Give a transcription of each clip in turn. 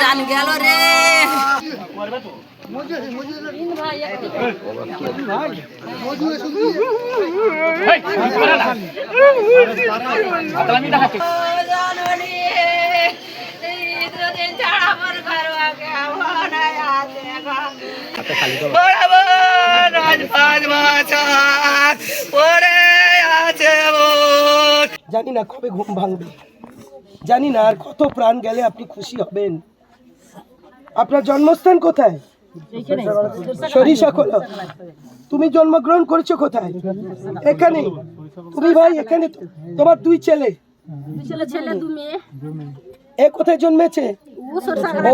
জান গেল রে জানি না কবে ঘুম ভাঙবে, জানি না আর কত প্রাণ গেলে আপনি খুশি হবেন। আপনার জন্মস্থান কোথায়? সরিষাখোলা। তুমি জন্মগ্রহণ করেছো কোথায়? এখানে। তুমি ভাই এখানে? তোমার দুই ছেলে? এ কোথায় জন্মেছে?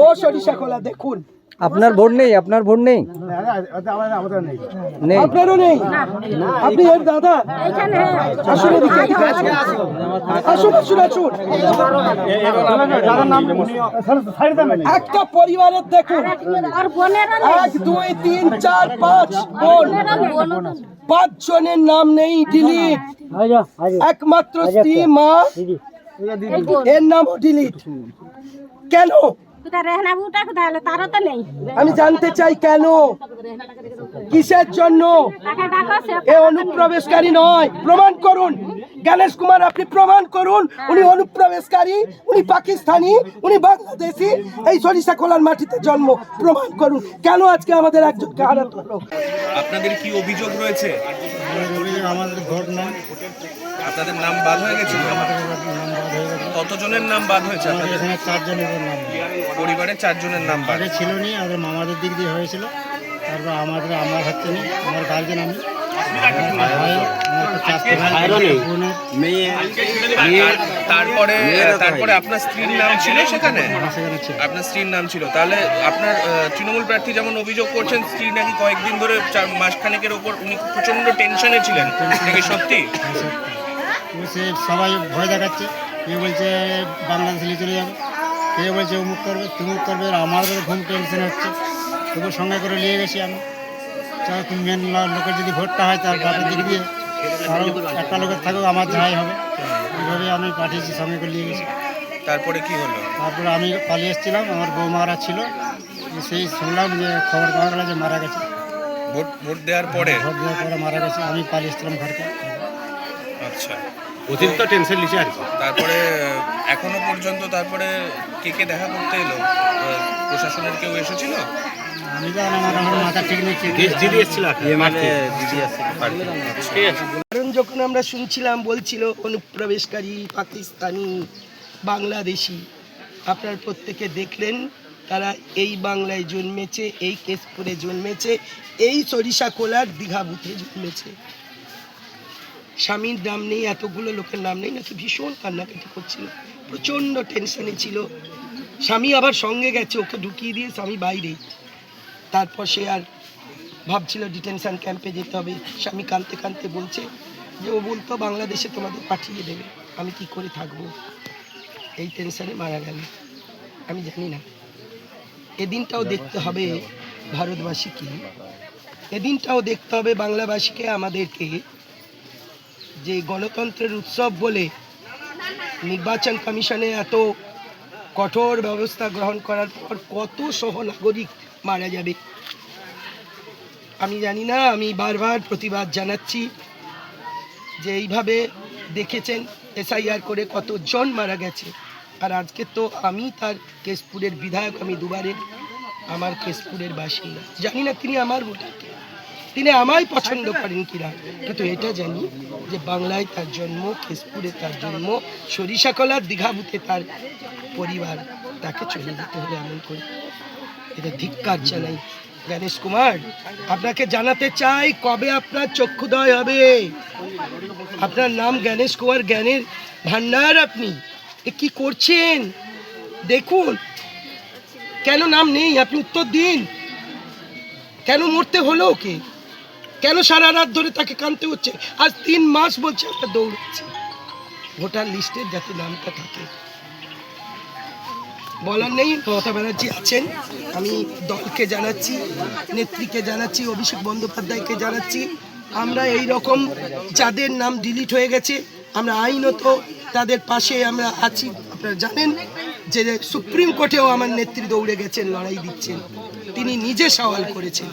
ও সরিষাখোলা। দেখুন আপনার ভোট নেই? আপনার ভোট নেই? আপনারও নেই? আপনি এর দাদা? আসুন এদিকে, এদিকে আসুন। আসুন আসুন আসুন। একটা পরিবারের দেখুন 1 2 3 4 5 বোন, 5 জনের নাম নেই ডিলিট। একমাত্র স্ত্রী মা, এর নামও ডিলিট। কেন? আমি জানতে চাই কেন, কিসের জন্য? এ অনুপ্রবেশকারী নয়। প্রমাণ করুন গণেশ কুমার, আপনি প্রমাণ করুন উনি অনুপ্রবেশকারী, উনি পাকিস্তানি, উনি বাংলাদেশি, এই সরিষাখোলার মাটিতে জন্ম। প্রমাণ করুন কেন আজকে আমাদের একজনকে হারাতে হলো। আপনাদের কি অভিযোগ রয়েছে? আমাদের ভোট নাই, আপনাদের নাম বাদ হয়ে গেছে? কতজনের নাম বাদ হয়েছে? আমাদের এখানে 4 জনের নাম পরিবারের 4 জনের নাম বাদ আগে ছিল নি, আমাদের মামাদের দিক দিয়ে হয়েছিল। তারপর আমার হচ্ছে নি, আমার গার্জেন আমি, তারপরে তারপরে আপনার স্ত্রীর নাম ছিল সেখানে? আপনার স্ত্রীর নাম ছিল। তাহলে আপনার তৃণমূল প্রার্থী যেমন অভিযোগ করছেন স্ত্রী নাকি কয়েকদিন ধরে মাসখানেকের ওপর উনি প্রচন্ড টেনশনে ছিলেন, নাকি সত্যি? সে সবাই ভয় দেখাচ্ছে, কেউ বলছে বাংলাদেশে চলে যাবে, কেউ বলছে অমুক করবে তুমুক করবে। আমাদের ঘুম টেনশন হচ্ছে, তবু সঙ্গে করে নিয়ে গেছি আমি। মেন লোকের যদি ভোটটা হয় তার বাপের দিক দিয়ে আরও একটা লোকের থাকুক, আমার যাই হবে, এইভাবে আমি পাঠিয়েছি, সঙ্গে করে নিয়ে গেছি। তারপরে কি হলো? তারপরে আমি পালিয়ে এসেছিলাম, আমার বৌমারা ছিল, সেই শুনলাম যে খবর পাওয়া গেল যে মারা গেছে। ভোট দেওয়ার পরে? ভোট দেওয়ার পরে মারা গেছে, আমি পালিয়ে এসেছিলাম ঘরকে। আচ্ছা, অতিরিক্ত টেনশন নিচ্ছে আর কি। তারপরে এখনো পর্যন্ত তারপরে কে দেখা করতে এলো? প্রশাসনের কেউ এসেছিল? আমি তো আমার মাথা ঠিক নেই। দিদি এসেছিল, দিদি এসেছিল। কারণ যখন আমরা শুনছিলাম বলছিল অনুপ্রবেশকারী, পাকিস্তানি, বাংলাদেশি, আপনার প্রত্যেকে দেখলেন তারা এই বাংলায় জন্মেছে, এই কেশপুরে জন্মেছে, এই সরিষাখোলার দীঘা বুথে জন্মেছে। স্বামীর নাম নেই, এতগুলো লোকের নাম নেই, নাকি ভীষণ কান্নাকাটি করছিল, প্রচণ্ড টেনশনে ছিল। স্বামী আবার সঙ্গে গেছে, ওকে ঢুকিয়ে দিয়ে স্বামী বাইরে। তারপর সে আর ভাবছিল ডিটেনশন ক্যাম্পে যেতে হবে। স্বামী কাঁদতে কাঁদতে বলছে যে ও বলতো বাংলাদেশে তোমাদের পাঠিয়ে দেবে, আমি কি করে থাকবো, এই টেনশনে মারা গেল। আমি জানি না, এদিনটাও দেখতে হবে ভারতবাসীকে, এদিনটাও দেখতে হবে বাংলাবাসীকে, আমাদেরকে, যে গণতন্ত্রের উৎসব বলে নির্বাচন কমিশনে এত কঠোর ব্যবস্থা গ্রহণ করার পর কত সহনাগরিক মারা যাবে। আমি জানি না, আমি বারবার প্রতিবাদ জানাচ্ছি যে এইভাবে দেখেছেন এসআইআর করে কতজন মারা গেছে। আর আজকে তো আমি তার কেশপুরের বিধায়ক, আমি দুবারের আমার কেশপুরের বাসিন্দা। জানি না তিনি আমার ভোটারকে, তিনি আমায় পছন্দ করেন কিনা, কিন্তু এটা জানি যে বাংলায় তার জন্ম, কেশপুরে তার জন্ম, সরিষাখোলার দীঘা বুথে তার পরিবার, তাকে চলে যেতে হবে এমন করে। এটা ধিক্কার জানাই। গণেশ কুমার, আপনাকে জানাতে চাই কবে আপনার চক্ষুদয় হবে। আপনার নাম গণেশ কুমার, জ্ঞানের ভান্ডার, আপনি এ কি করছেন দেখুন। কেন নাম নেই আপনি উত্তর দিন। কেন মরতে হলো ওকে? কেন সারা রাত ধরে তাকে কাঁদতে হচ্ছে? আজ 3 মাস বলছে আমরা দৌড়াচ্ছি ভোটার লিস্টে যাতে নামটা থাকে। বলার নেই, মমতা ব্যানার্জি আছেন, আমি দলকে জানাচ্ছি, নেত্রীকে জানাচ্ছি, অভিষেক বন্দ্যোপাধ্যায়কে জানাচ্ছি, আমরা এই রকম যাদের নাম ডিলিট হয়ে গেছে আমরা আইনত তাদের পাশে আমরা আছি। আপনারা জানেন যে সুপ্রিম কোর্টেও আমার নেত্রী দৌড়ে গেছেন, লড়াই দিচ্ছেন, তিনি নিজে সওয়াল করেছেন।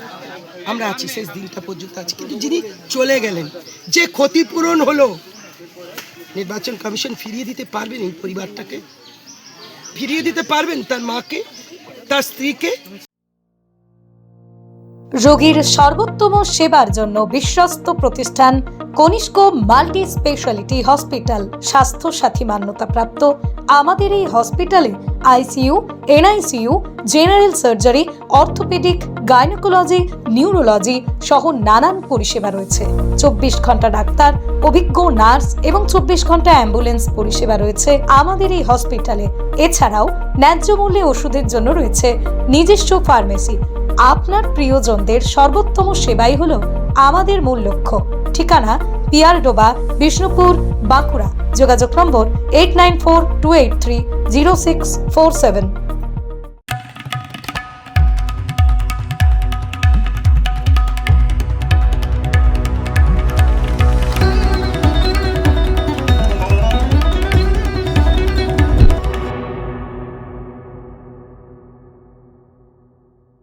আমরা আছি, শেষ দিনটা পর্যন্ত আছি। কিন্তু যিনি চলে গেলেন, যে ক্ষতিপূরণ হলো, নির্বাচন কমিশন ফিরিয়ে দিতে পারবেন এই পরিবারটাকে? ফিরিয়ে দিতে পারবেন তার মাকে, তার স্ত্রীকে? রোগীর সর্বোত্তম সেবার জন্য বিশ্বস্ত প্রতিষ্ঠান কনিষ্ক মাল্টি স্পেশালিটি হসপিটাল, স্বাস্থ্য সাথী মান্যতাপ্রাপ্ত। আমাদের এই হসপিটালে ICU, NICU, general surgery, orthopaedic, gynaecology, neurology সহ নানান পরিষেবা রয়েছে। 24 ঘন্টা ডাক্তার, অভিজ্ঞ নার্স এবং 24 ঘন্টা অ্যাম্বুলেন্স পরিষেবা রয়েছে আমাদের এই হসপিটালে। এছাড়াও ন্যায্য মূল্যে ওষুধের জন্য রয়েছে নিজস্ব ফার্মেসি। আপনার প্রিয়জনদের সর্বোত্তম সেবাই হলো আমাদের মূল লক্ষ্য। ঠিকানা পিয়ারডোবা, বিষ্ণুপুর, বাঁকুড়া। যোগাযোগ নম্বর 8942830647।